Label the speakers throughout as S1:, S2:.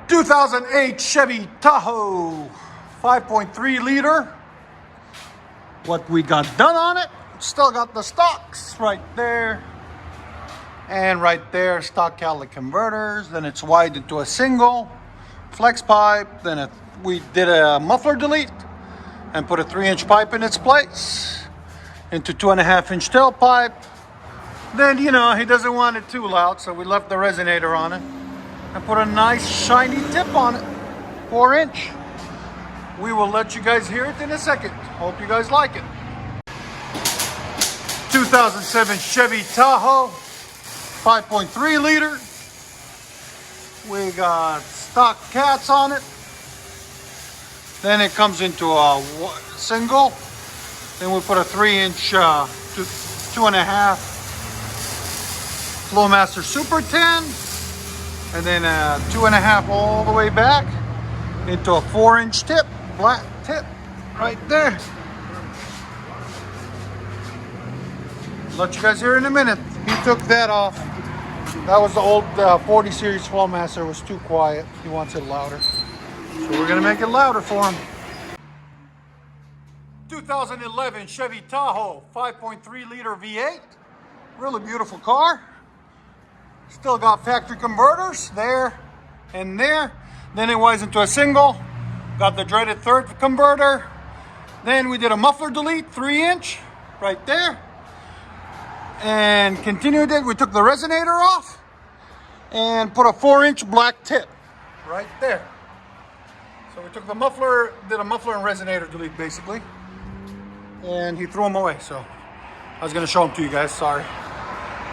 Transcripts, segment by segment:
S1: 2008 Chevy Tahoe 5.3 liter. What we got done on it, still got the stocks right there. And right there, stock catalytic converters. Then it's widened to a single flex pipe. Then we did a muffler delete and put a 3-inch pipe in its place into 2.5-inch tailpipe. Then, you know, he doesn't want it too loud, so we left the resonator on it and put a nice shiny tip on it, 4-inch. We will let you guys hear it in a second. Hope you guys like it. 2007 Chevy Tahoe, 5.3 liter. We got stock cats on it. Then it comes into a single. Then we put a 3-inch, 2.5 FLOWMASTer Super 10. And then a 2.5 all the way back into a 4-inch tip, black tip, right there. Let you guys hear in a minute. He took that off. That was the old 40 series FLOWMASTer. It was too quiet. He wants it louder. So we're gonna make it louder for him. 2011 Chevy Tahoe 5.3 liter V8. Really beautiful car. Still got factory converters there and there. Then it was into a single. Got the dreaded third converter. Then we did a muffler delete, 3-inch, right there. And continued it. We took the resonator off and put a 4-inch black tip right there. So we took the muffler, did a muffler and resonator delete basically. And he threw them away. So I was going to show them to you guys. Sorry.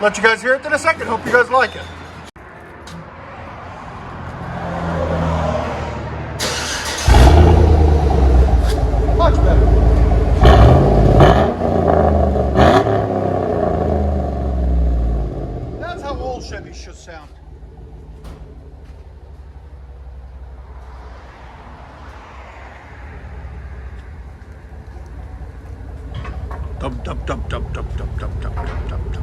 S1: Let you guys hear it in a second. Hope you guys like it. Much better. That's how old Chevys should sound. Dub dub dub dub dub dub dub dub dub dub dub.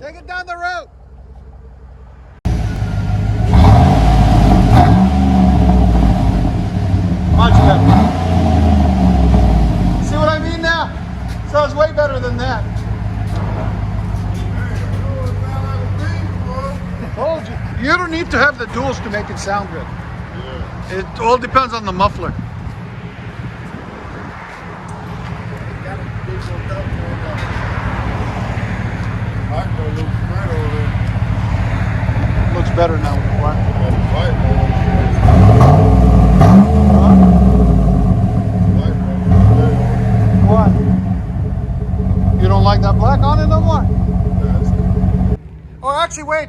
S1: Take it down the road. Much better. See what I mean now? Sounds way better than that. I told you. You don't need to have the duals to make it sound good. Yeah. It all depends on the muffler. Looks better now. What? You don't like that black on it no more? Oh, actually, wait.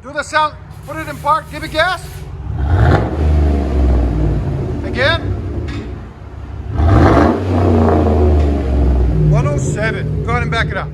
S1: Do the sound. Put it in park. Give it gas. Again. 107. Go ahead and back it up.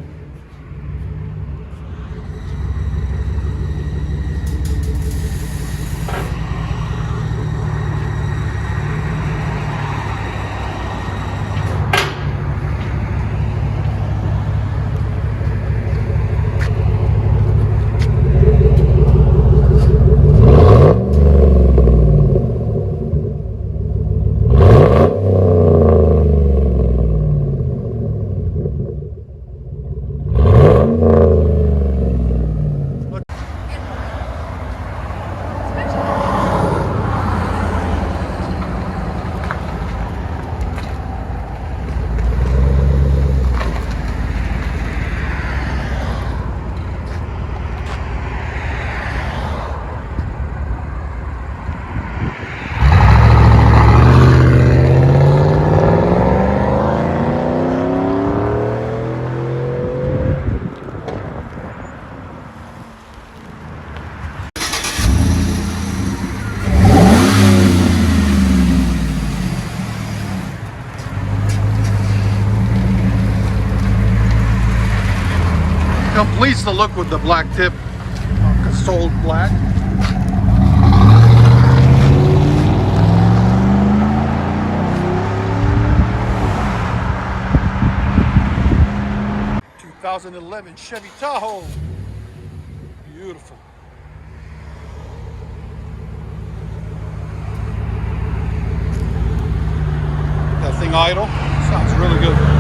S1: completes the look with the black tip, sold black. '11 Chevy Tahoe. Beautiful. That thing idle. Sounds really good.